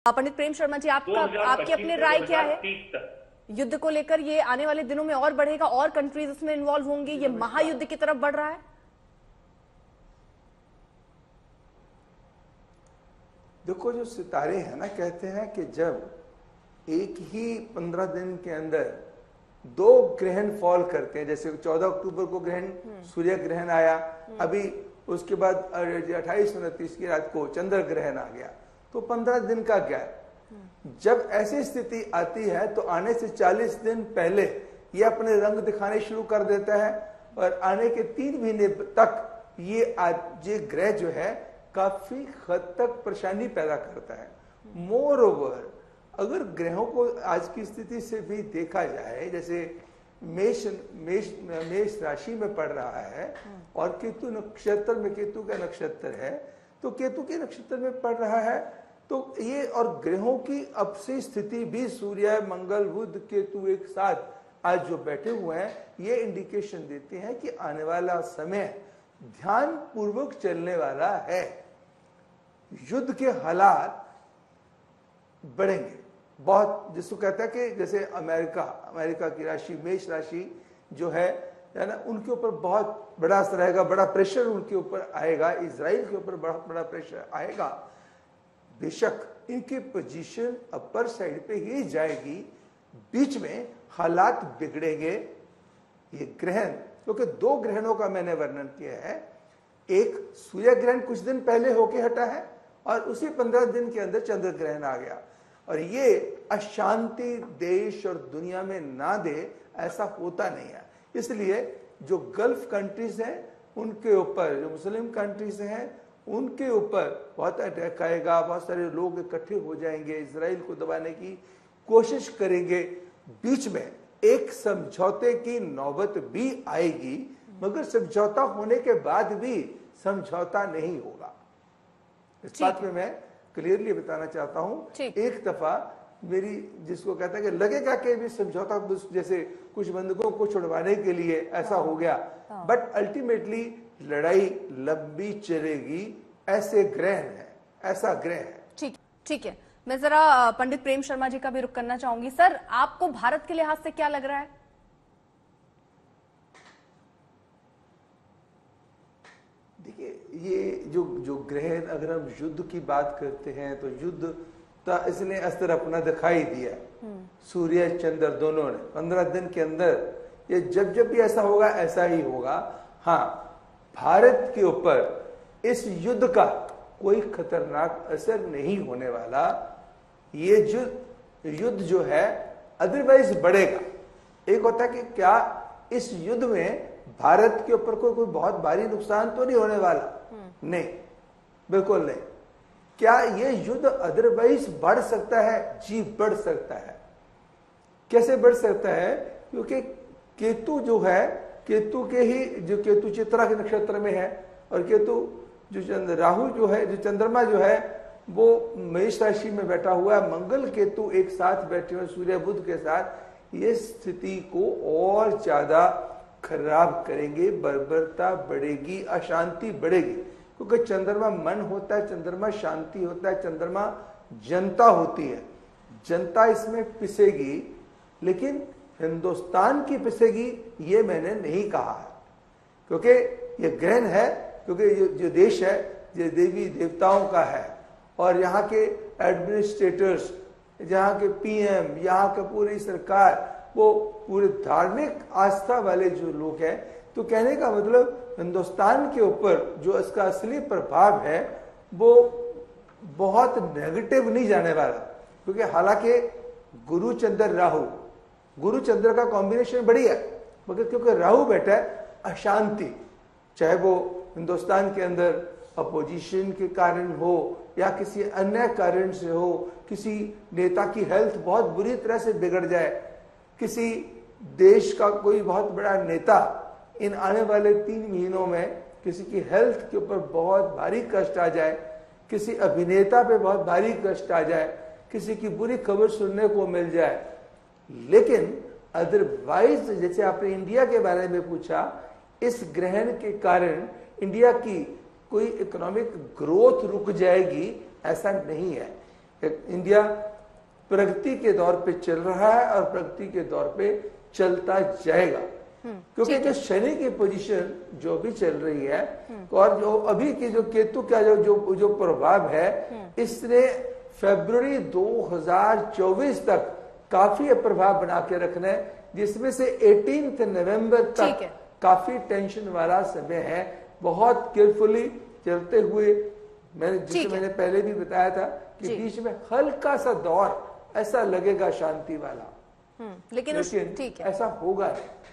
पंडित प्रेम शर्मा जी, आपकी अपनी राय क्या है युद्ध को लेकर? ये आने वाले दिनों में और बढ़ेगा, और कंट्रीज इसमें इन्वॉल्व होंगी, ये महायुद्ध की तरफ बढ़ रहा है? देखो, जो सितारे हैं ना, कहते हैं कि जब एक ही 15 दिन के अंदर 2 ग्रहण फॉल करते हैं, जैसे 14 अक्टूबर को ग्रहण सूर्य ग्रहण आया, अभी उसके बाद 28 29 की रात को चंद्र ग्रहण आ गया, तो 15 दिन का गैप। जब ऐसी स्थिति आती है तो आने से 40 दिन पहले ये अपने रंग दिखाने शुरू कर देता है, और आने के 3 महीने तक ये ग्रह जो है काफी हद तक परेशानी पैदा करता है। मोर ओवर, अगर ग्रहों को आज की स्थिति से भी देखा जाए, जैसे मेष राशि में पड़ रहा है और केतु नक्षत्र में, केतु का नक्षत्र है, तो केतु के नक्षत्र में पड़ रहा है, तो ये और ग्रहों की अब से स्थिति भी, सूर्य मंगल बुध केतु एक साथ आज जो बैठे हुए हैं, ये इंडिकेशन देते हैं कि आने वाला समय ध्यान पूर्वक चलने वाला है। युद्ध के हालात बढ़ेंगे बहुत, जिसको कहता है कि जैसे अमेरिका की राशि मेष राशि जो है ना, उनके ऊपर बहुत बड़ा असर आएगा, बड़ा प्रेशर उनके ऊपर आएगा, इजराइल के ऊपर बहुत बड़ा प्रेशर आएगा। बेशक इनकी पोजीशन अपर साइड पे ही जाएगी, बीच में हालात बिगड़ेंगे। ये ग्रहण, क्योंकि 2 ग्रहणों का मैंने वर्णन किया है, एक सूर्य ग्रहण कुछ दिन पहले होके हटा है और उसी 15 दिन के अंदर चंद्र ग्रहण आ गया, और ये अशांति देश और दुनिया में ना दे, ऐसा होता नहीं है। इसलिए जो गल्फ कंट्रीज हैं उनके ऊपर, जो मुस्लिम कंट्रीज हैं उनके ऊपर बहुत अटैक आएगा, बहुत सारे लोग इकट्ठे हो जाएंगे, इजराइल को दबाने की कोशिश करेंगे, बीच में एक समझौते की नौबत भी आएगी, मगर समझौता होने के बाद भी समझौता नहीं होगा। इस बात में मैं क्लियरली बताना चाहता हूं। एक दफा मेरी, जिसको कहता है कि लगेगा कि भी समझौता, जैसे कुछ बंधकों को छुड़वाने के लिए ऐसा हो गया, बट अल्टीमेटली लड़ाई लंबी चलेगी। ऐसे ग्रहण है, ऐसा ग्रह है। ठीक है, मैं जरा पंडित प्रेम शर्मा जी का भी रुख करना चाहूंगी। सर, आपको भारत के लिहाज से क्या लग रहा है? देखिए, ये जो ग्रहण, अगर हम युद्ध की बात करते हैं तो युद्ध इसने अस्त्र अपना दिखाई दिया, सूर्य चंद्र दोनों ने 15 दिन के अंदर, ये जब जब भी ऐसा होगा ऐसा ही होगा। हाँ, भारत के ऊपर इस युद्ध का कोई खतरनाक असर नहीं होने वाला। ये युद्ध जो है अदरवाइज बढ़ेगा। एक होता है कि क्या इस युद्ध में भारत के ऊपर कोई बहुत भारी नुकसान तो नहीं होने वाला? नहीं, बिल्कुल नहीं। क्या ये युद्ध अदरवाइज बढ़ सकता है? जी, बढ़ सकता है। कैसे बढ़ सकता है? क्योंकि केतु जो है, केतु के ही, जो केतु चित्रा के नक्षत्र में है, और केतु जो राहु जो है, जो चंद्रमा जो है वो मेष राशि में बैठा हुआ है, मंगल केतु एक साथ बैठे हुए सूर्य बुध के साथ, ये स्थिति को और ज्यादा खराब करेंगे, बर्बरता बढ़ेगी, अशांति बढ़ेगी। क्योंकि चंद्रमा मन होता है, चंद्रमा शांति होता है, चंद्रमा जनता होती है, जनता इसमें पिसेगी, लेकिन हिंदुस्तान की पिसेगी ये मैंने नहीं कहा है। क्योंकि ये ग्रहण है, क्योंकि जो देश है ये देवी देवताओं का है, और यहाँ के एडमिनिस्ट्रेटर्स, यहाँ के पीएम, यहाँ के पूरी सरकार, वो पूरे धार्मिक आस्था वाले जो लोग हैं। तो कहने का मतलब, हिंदुस्तान के ऊपर जो इसका असली प्रभाव है वो बहुत नेगेटिव नहीं जाने वाला। क्योंकि हालांकि गुरु चंद्र का कॉम्बिनेशन बढ़िया, मगर क्योंकि राहु बैठा है, अशांति, चाहे वो हिंदुस्तान के अंदर अपोजिशन के कारण हो या किसी अन्य कारण से हो, किसी नेता की हेल्थ बहुत बुरी तरह से बिगड़ जाए, किसी देश का कोई बहुत बड़ा नेता इन आने वाले 3 महीनों में किसी की हेल्थ के ऊपर बहुत भारी कष्ट आ जाए, किसी अभिनेता पे बहुत भारी कष्ट आ जाए, किसी की बुरी खबर सुनने को मिल जाए। लेकिन अदरवाइज, जैसे आपने इंडिया के बारे में पूछा, इस ग्रहण के कारण इंडिया की कोई इकोनॉमिक ग्रोथ रुक जाएगी, ऐसा नहीं है। इंडिया प्रगति के दौर पे चल रहा है और प्रगति के दौर पे चलता जाएगा, क्योंकि जो शनि की पोजीशन जो भी चल रही है और जो अभी की जो केतु का जो प्रभाव है, इसने फरवरी 2024 तक काफी प्रभाव बना के रखना है, जिसमें से 18 नवंबर तक काफी टेंशन वाला समय है। बहुत केयरफुली चलते हुए, मैंने पहले भी बताया था कि बीच में हल्का सा दौर ऐसा लगेगा शांति वाला, लेकिन ऐसा होगा नहीं।